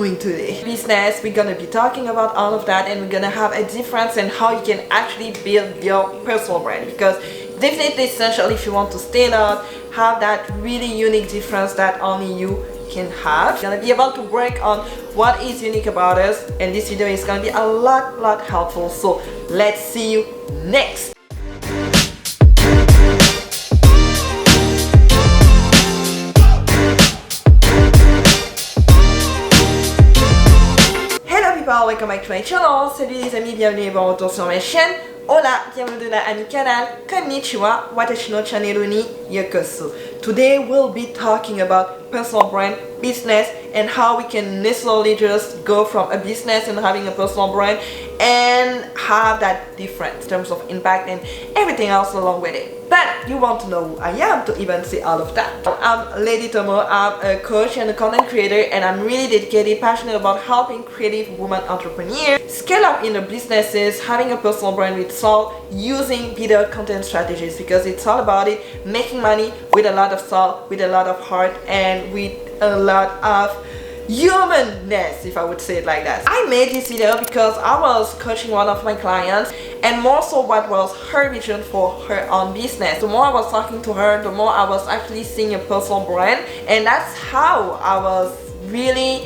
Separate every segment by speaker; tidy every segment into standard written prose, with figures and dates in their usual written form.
Speaker 1: doing today? Business, we're gonna be talking about all of that, and we're gonna have a difference in how you can actually build your personal brand, because definitely essential if you want to stand out, have that really unique difference that only you can have. You're gonna be able to work on what is unique about us, and this video is gonna be a lot helpful. So let's see you next. Welcome back to my channel. Salut les amis, bienvenue et bon retour sur ma chaîne. Hola, bienvenue à mi canal. Konnichiwa, watashi no channel ni yokoso. Today we'll be talking about personal brand, business, and how we can necessarily just go from a business and having a personal brand and have that difference in terms of impact and everything else along with it. But you want to know who I am to even see all of that. I'm Lady Tomo. I'm a coach and a content creator, and I'm really dedicated, passionate about helping creative women entrepreneurs scale up in their businesses, having a personal brand with soul, using video content strategies, because it's all about it, making money with a lot of soul, with a lot of heart, and with a lot of humanness, if I would say it like that. I made this video because I was coaching one of my clients, and more so what was her vision for her own business. The more I was talking to her, the more I was actually seeing a personal brand, and that's how I was really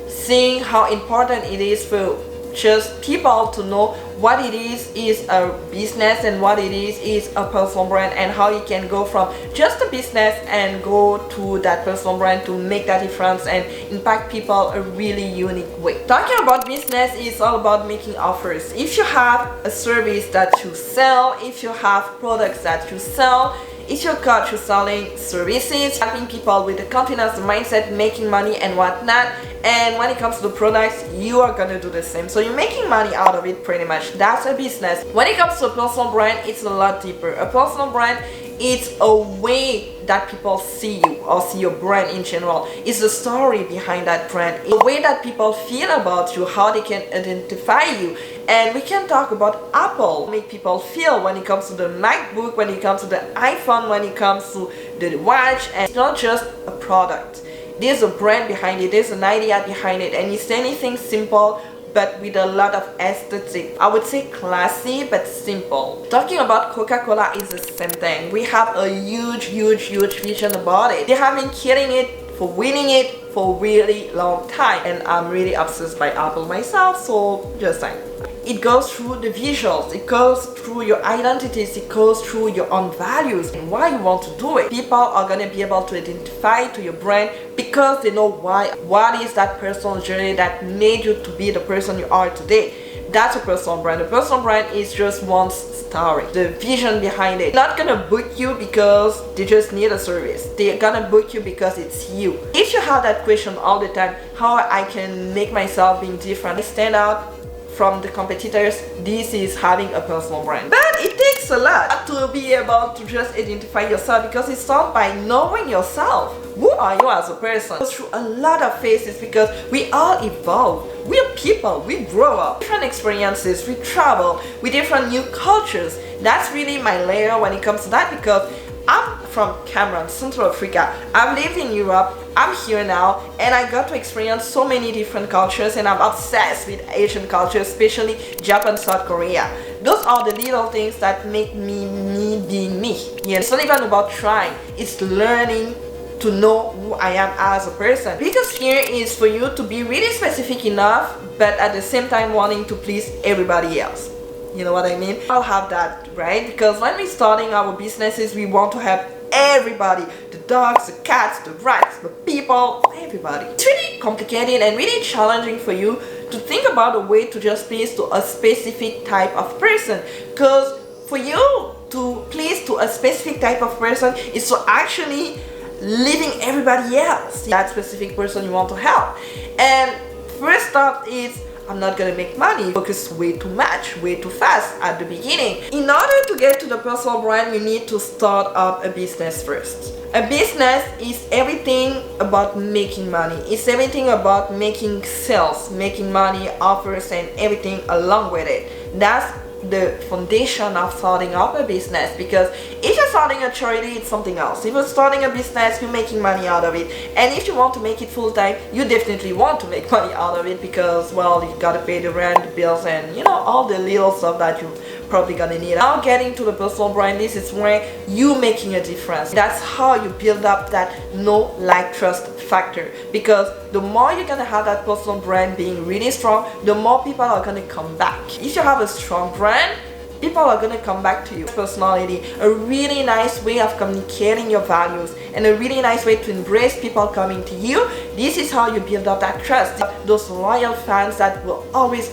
Speaker 1: seeing how important it is for just people to know what it is a business and what it is a personal brand, and how you can go from just a business and go to that personal brand to make that difference and impact people a really unique way. Talking about business is all about making offers. If you have a service that you sell, if you have products that you sell, if you're coach, you're selling services, helping people with the confidence, the mindset, making money and whatnot. And when it comes to the products, you are gonna do the same. So you're making money out of it pretty much. That's a business. When it comes to a personal brand, it's a lot deeper. A personal brand, it's a way that people see you or see your brand in general. It's the story behind that brand, the way that people feel about you, how they can identify you. And we can talk about Apple, make people feel when it comes to the MacBook, when it comes to the iPhone, when it comes to the watch. And it's not just a product. There's a brand behind it, there's an idea behind it, and it's anything simple but with a lot of aesthetic. I would say classy but simple. Talking about Coca-Cola is the same thing. We have a huge vision about it. They have been killing it, for winning it for a really long time, and I'm really obsessed by Apple myself, so just saying. It goes through the visuals, it goes through your identities, it goes through your own values and why you want to do it. People are gonna be able to identify to your brand because they know why. What is that personal journey that made you to be the person you are today? That's a personal brand. A personal brand is just one story, the vision behind it. They're not gonna book you because they just need a service. They're gonna book you because it's you. If you have that question all the time, how I can make myself being different, stand out from the competitors, this is having a personal brand. But it takes a lot to be able to just identify yourself, because it starts by knowing yourself. Who are you as a person? Go through a lot of phases, because we all evolve. We're people, we grow up. Different experiences, we travel with different new cultures. That's really my layer when it comes to that, because I'm from Cameroon, Central Africa. I've lived in Europe, I'm here now, and I got to experience so many different cultures, and I'm obsessed with Asian culture, especially Japan, South Korea. Those are the little things that make me being me. Yeah, it's not even about trying, it's learning to know who I am as a person. Because here is for you to be really specific enough, but at the same time wanting to please everybody else. You know what I mean? I'll have that, right? Because when we're starting our businesses, we want to have everybody. The dogs, the cats, the rats, the people, everybody. It's really complicated and really challenging for you to think about a way to just please to a specific type of person. Because for you to please to a specific type of person is to actually leaving everybody else, that specific person you want to help. And first thought is, I'm not gonna make money, focus way too much, way too fast at the beginning. In order to get to the personal brand, you need to start up a business first. A business is everything about making money. It's everything about making sales, making money, offers, and everything along with it. That's the foundation of starting up a business, because if you're starting a charity, it's something else. If you're starting a business, you're making money out of it, and if you want to make it full-time, you definitely want to make money out of it, because, well, you gotta pay the rent, the bills, and you know, all the little stuff that you probably gonna need. Now getting to the personal brand, this is where you making a difference. That's how you build up that know, like, trust factor, because the more you're gonna have that personal brand being really strong, the more people are gonna come back. If you have a strong brand, people are gonna come back to you. Personality, a really nice way of communicating your values, and a really nice way to embrace people coming to you. This is how you build up that trust. Those loyal fans that will always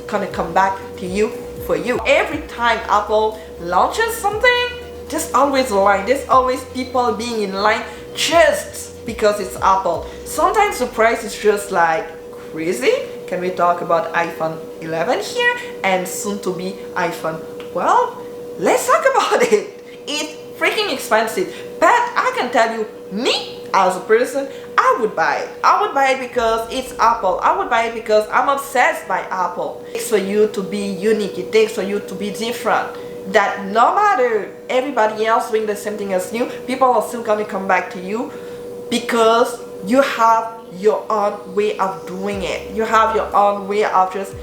Speaker 1: gonna come back to you for you. Every time Apple launches something, there's always a line. There's always people being in line just because it's Apple. Sometimes the price is just like crazy. Can we talk about iPhone 11 here and soon to be iPhone 12? Let's talk about it. It's freaking expensive, but I can tell you, me as a person, I would buy it. I would buy it because it's Apple. I would buy it because I'm obsessed by Apple. It takes for you to be unique. It takes for you to be different. That no matter everybody else doing the same thing as you, people are still gonna come back to you because you have your own way of doing it. You have your own way of just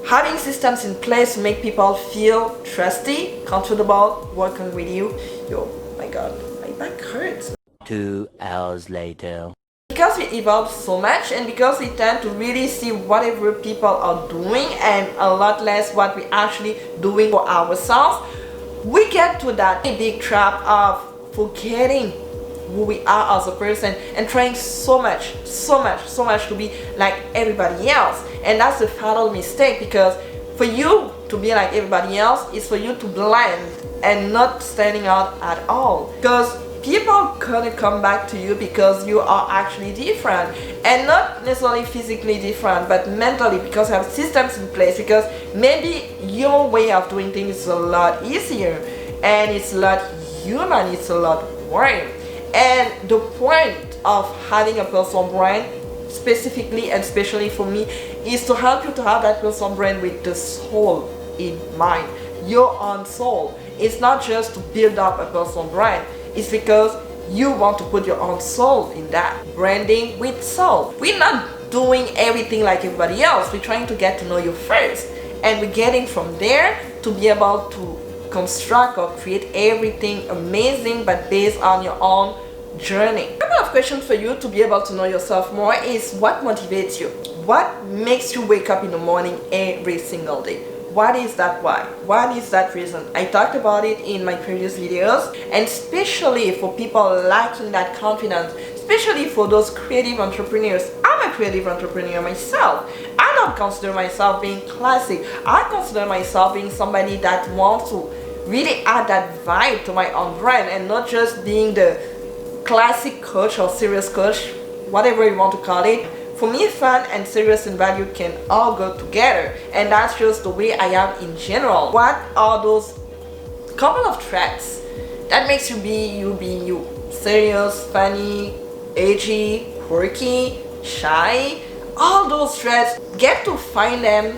Speaker 1: having systems in place to make people feel trusty, comfortable working with you. Yo, my god, my back hurts.
Speaker 2: 2 hours later.
Speaker 1: Because we evolve so much, and because we tend to really see whatever people are doing and a lot less what we're actually doing for ourselves, we get to that big trap of forgetting who we are as a person and trying so much to be like everybody else. And that's a fatal mistake, because for you to be like everybody else is for you to blend and not standing out at all. Because people gonna come back to you because you are actually different, and not necessarily physically different, but mentally, because you have systems in place, because maybe your way of doing things is a lot easier and it's a lot human, it's a lot warm. And the point of having a personal brand, specifically and especially for me, is to help you to have that personal brand with the soul in mind, your own soul. It's not just to build up a personal brand, it's because you want to put your own soul in that. Branding with soul. We're not doing everything like everybody else. We're trying to get to know you first, and we're getting from there to be able to construct or create everything amazing, but based on your own journey. A couple of questions for you to be able to know yourself more is: what motivates you? What makes you wake up in the morning every single day? What is that why? What is that reason? I talked about it in my previous videos, and especially for people lacking that confidence, especially for those creative entrepreneurs. I'm a creative entrepreneur myself. I don't consider myself being classic. I consider myself being somebody that wants to really add that vibe to my own brand, and not just being the classic coach or serious coach, whatever you want to call it. For me, fun and serious and value can all go together, and that's just the way I am in general. What are those couple of traits that makes you be you? Serious, funny, edgy, quirky, shy, all those traits. Get to find them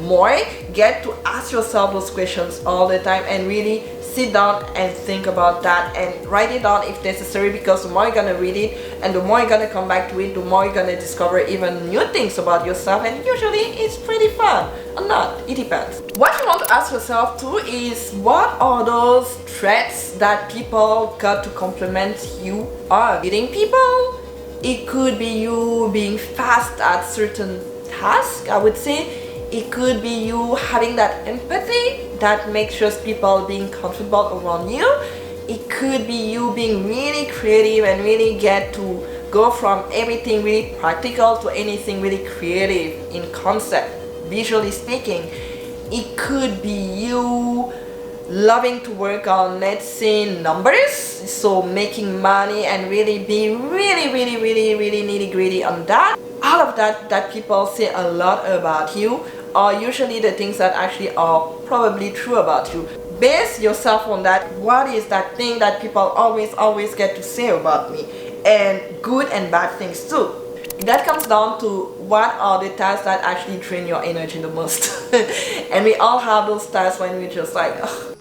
Speaker 1: more, get to ask yourself those questions all the time, and really sit down and think about that and write it down if necessary, because the more you're gonna read it and the more you're gonna come back to it, the more you're gonna discover even new things about yourself, and usually it's pretty fun or not, it depends. What you want to ask yourself too is: what are those traits that people got to compliment you on? Leading people, it could be you being fast at certain tasks, I would say. It could be you having that empathy that makes just people being comfortable around you. It could be you being really creative and really get to go from everything really practical to anything really creative in concept, visually speaking. It could be you loving to work on, let's say, numbers, so making money and really be really nitty-gritty on that. All of that people say a lot about you are usually the things that actually are probably true about you. Base yourself on that. What is that thing that people always get to say about me? And good and bad things too. That comes down to what are the tasks that actually drain your energy the most. And we all have those tasks when we're just like, ugh.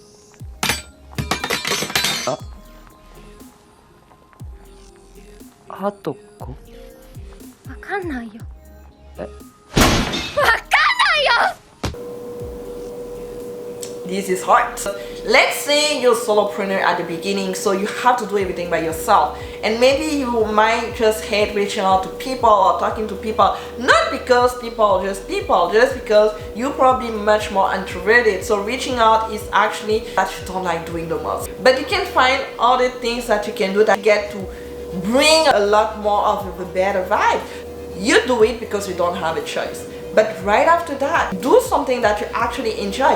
Speaker 1: This is hard. Let's say you're a solopreneur at the beginning, so you have to do everything by yourself, and maybe you might just hate reaching out to people or talking to people, not because people are just people, just because you're probably much more introverted, so reaching out is actually that you don't like doing the most. But you can find other things that you can do that get to bring a lot more of a better vibe. You do it because you don't have a choice. But right after that, do something that you actually enjoy.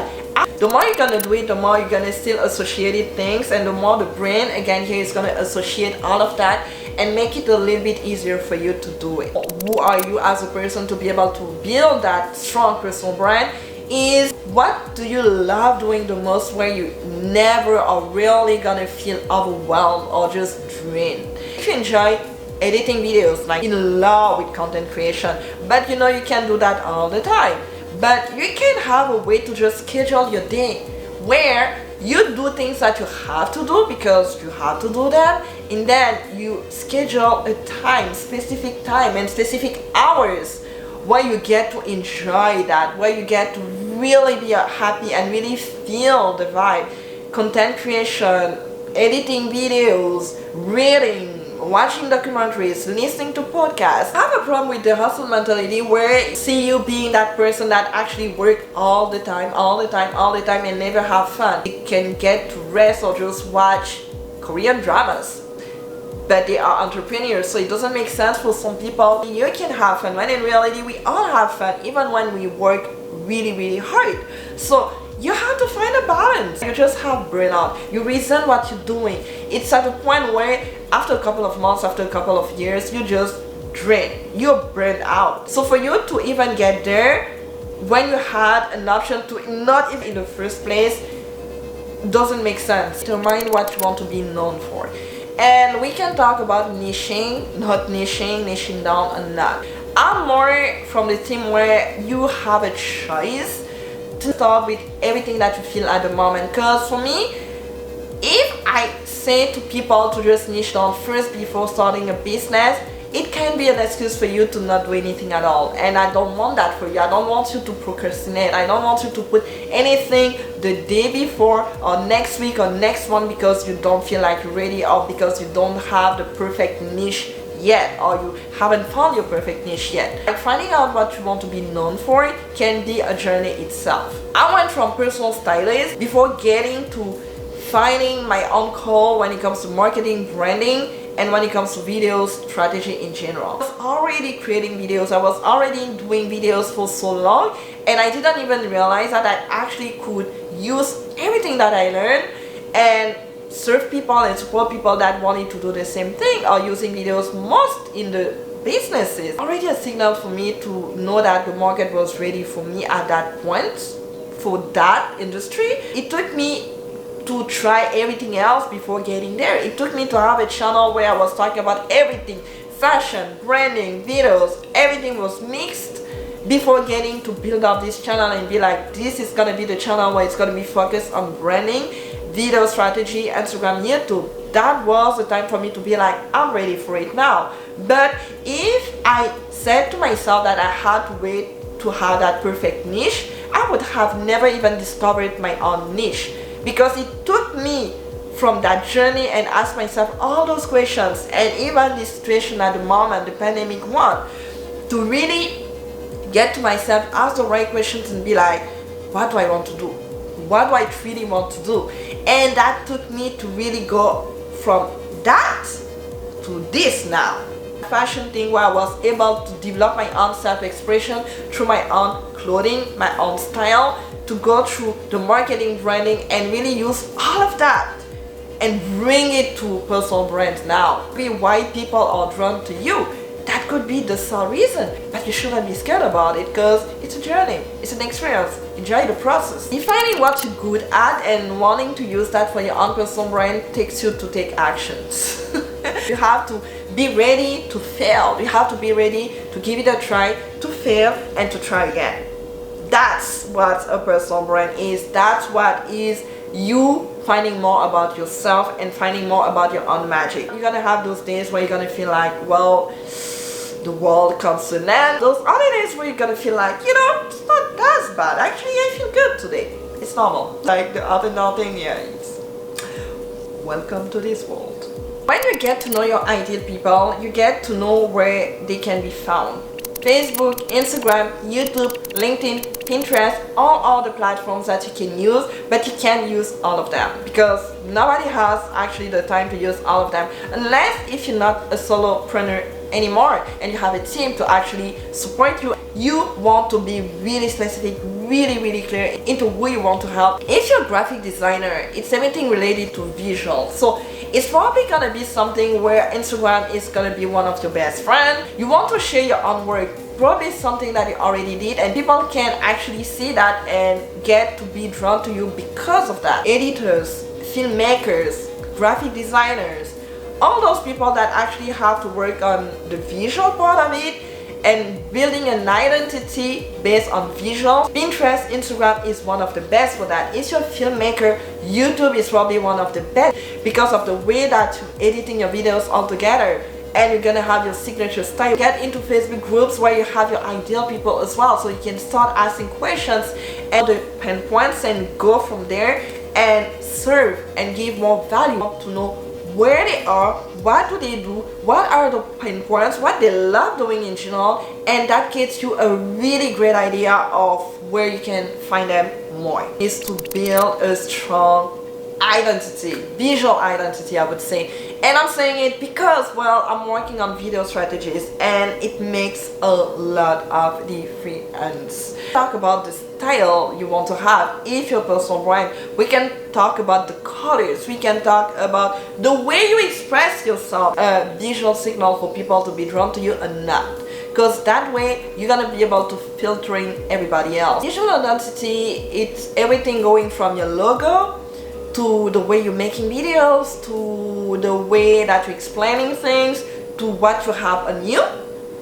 Speaker 1: The more you're gonna do it, the more you're gonna still associate things, and the more the brain, again here, is gonna associate all of that and make it a little bit easier for you to do it. Who are you as a person to be able to build that strong personal brand? Is what do you love doing the most, where you never are really gonna feel overwhelmed or just drained. If you enjoy editing videos, like in love with content creation, but you know you can't do that all the time, but you can have a way to just schedule your day where you do things that you have to do because you have to do them, and then you schedule a time, specific time and specific hours where you get to enjoy that, where you get to really be happy and really feel the vibe. Content creation, editing videos, reading, watching documentaries, listening to podcasts. I have a problem with the hustle mentality where you see you being that person that actually work all the time and never have fun. You can get to rest or just watch Korean dramas, but they are entrepreneurs, so it doesn't make sense for some people. You can have fun when in reality we all have fun even when we work really hard. So you have to find a balance. You just have burnout. You resent what you're doing. It's at a point where after a couple of months, after a couple of years, you just drain. You're burned out. So for you to even get there, when you had an option to not even in the first place, doesn't make sense. Determine what you want to be known for. And we can talk about niching, not niching, niching down or not. I'm more from the team where you have a choice to start with everything that you feel at the moment. Because for me, if I say to people to just niche down first before starting a business, it can be an excuse for you to not do anything at all, and I don't want that for you. I don't want you to procrastinate. I don't want you to put anything the day before or next week or next one because you don't feel like you're ready, or because you don't have the perfect niche yet, or you haven't found your perfect niche yet. Like, finding out what you want to be known for can be a journey itself. I went from personal stylist before getting to finding my own call when it comes to marketing, branding, and when it comes to video strategy in general. I was already creating videos, I was already doing videos for so long, and I didn't even realize that I actually could use everything that I learned and serve people and support people that wanted to do the same thing or using videos most in the businesses. Already a signal for me to know that the market was ready for me at that point for that industry. It took me to try everything else before getting there. It took me to have a channel where I was talking about everything, fashion, branding, videos, everything was mixed before getting to build up this channel and be like, this is gonna be the channel where it's gonna be focused on branding, video strategy, Instagram, YouTube. That was the time for me to be like, I'm ready for it now. But if I said to myself that I had to wait to have that perfect niche, I would have never even discovered my own niche, because it took me from that journey and asked myself all those questions, and even the situation at the moment, the pandemic one, to really get to myself, ask the right questions and be like, what do I want to do? What do I really want to do? And that took me to really go from that to this now. Fashion thing where I was able to develop my own self-expression through my own clothing, my own style, to go through the marketing, branding, and really use all of that and bring it to personal brands now. Be why people are drawn to you. That could be the sole reason, but you shouldn't be scared about it because it's a journey, it's an experience. Enjoy the process. Defining what you're good at and wanting to use that for your own personal brand takes you to take actions. You have to be ready to fail. You have to be ready to give it a try, to fail, and to try again. That's what a personal brand is. That's what is you finding more about yourself and finding more about your own magic. You're gonna have those days where you're gonna feel like, well, the world comes to an end. Those other days where you're gonna feel like, you know, it's not that bad. Actually, I feel good today. It's normal. Like the other nothing, yeah, it's welcome to this world. When you get to know your ideal people, you get to know where they can be found. Facebook, Instagram, YouTube, LinkedIn, Pinterest, all the platforms that you can use, but you can't use all of them because nobody has actually the time to use all of them unless if you're not a solopreneur anymore and you have a team to actually support you. You want to be really specific, really clear into who you want to help. If you're a graphic designer, it's everything related to visual. So it's probably gonna be something where Instagram is gonna be one of your best friends. You want to share your own work, probably something that you already did, and people can actually see that and get to be drawn to you because of that. Editors, filmmakers, graphic designers, all those people that actually have to work on the visual part of it and building an identity based on visual. Pinterest, Instagram is one of the best for that. If you're a filmmaker, YouTube is probably one of the best because of the way that you're editing your videos all together and you're gonna have your signature style. Get into Facebook groups where you have your ideal people as well, so you can start asking questions and the pain points and go from there and serve and give more value to know where they are, what do they do, what are the pain points, what they love doing in general, and that gives you a really great idea of where you can find them more. Is to build a strong identity, visual identity, I would say. And I'm saying it because, well, I'm working on video strategies and it makes a lot of difference. Talk about the style you want to have if you're a personal brand. We can talk about the colors, we can talk about the way you express yourself, a visual signal for people to be drawn to you or not. Because that way you're gonna be able to filtering everybody else. Visual identity, it's everything going from your logo to the way you're making videos, to the way that you're explaining things, to what you have on you.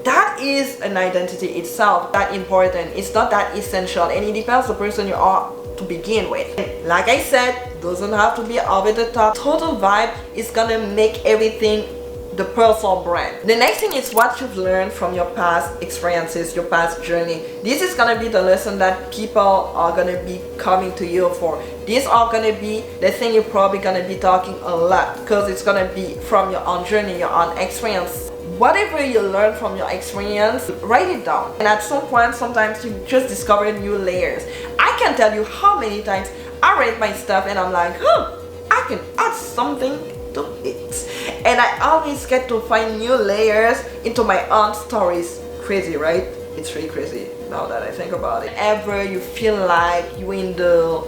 Speaker 1: That is an identity itself, that important. It's not that essential, and it depends on the person you are to begin with. And like I said, doesn't have to be over the top. Total vibe is gonna make everything the personal brand. The next thing is what you've learned from your past experiences, your past journey. This is gonna be the lesson that people are gonna be coming to you for. These are gonna be the thing you're probably gonna be talking a lot because it's gonna be from your own journey, your own experience. Whatever you learn from your experience, write it down. And at some point, sometimes you just discover new layers. I can tell you how many times I read my stuff and I'm like, I can add something to it. And I always get to find new layers into my own stories. Crazy, right? It's really crazy now that I think about it. Ever you feel like you're in the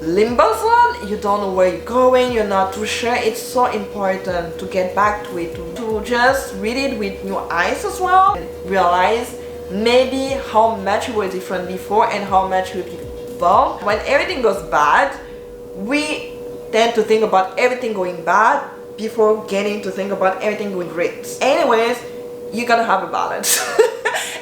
Speaker 1: limbo zone, you don't know where you're going, you're not too sure, it's so important to get back to it, to just read it with new eyes as well and realize maybe how much you were different before and how much you've evolved. When everything goes bad, we tend to think about everything going bad before getting to think about everything going great. Anyways, you're gonna have a balance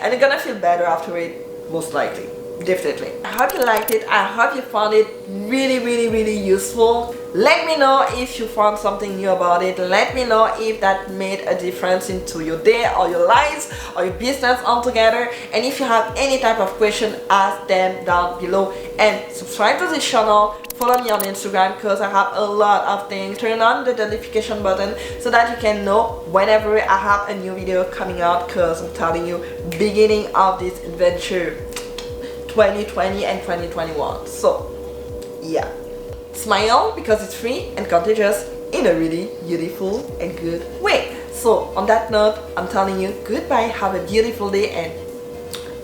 Speaker 1: and you're gonna feel better after it, most likely. Definitely. I hope you liked it. I hope you found it really useful. Let me know if you found something new about it. Let me know if that made a difference into your day or your lives or your business altogether. And if you have any type of question, ask them down below. And subscribe to this channel. Follow me on Instagram because I have a lot of things. Turn on the notification button so that you can know whenever I have a new video coming out, because I'm telling you, beginning of this adventure 2020 and 2021. So yeah, smile because it's free and contagious in a really beautiful and good way. So on that note, I'm telling you goodbye, have a beautiful day, and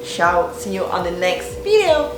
Speaker 1: ciao, see you on the next video.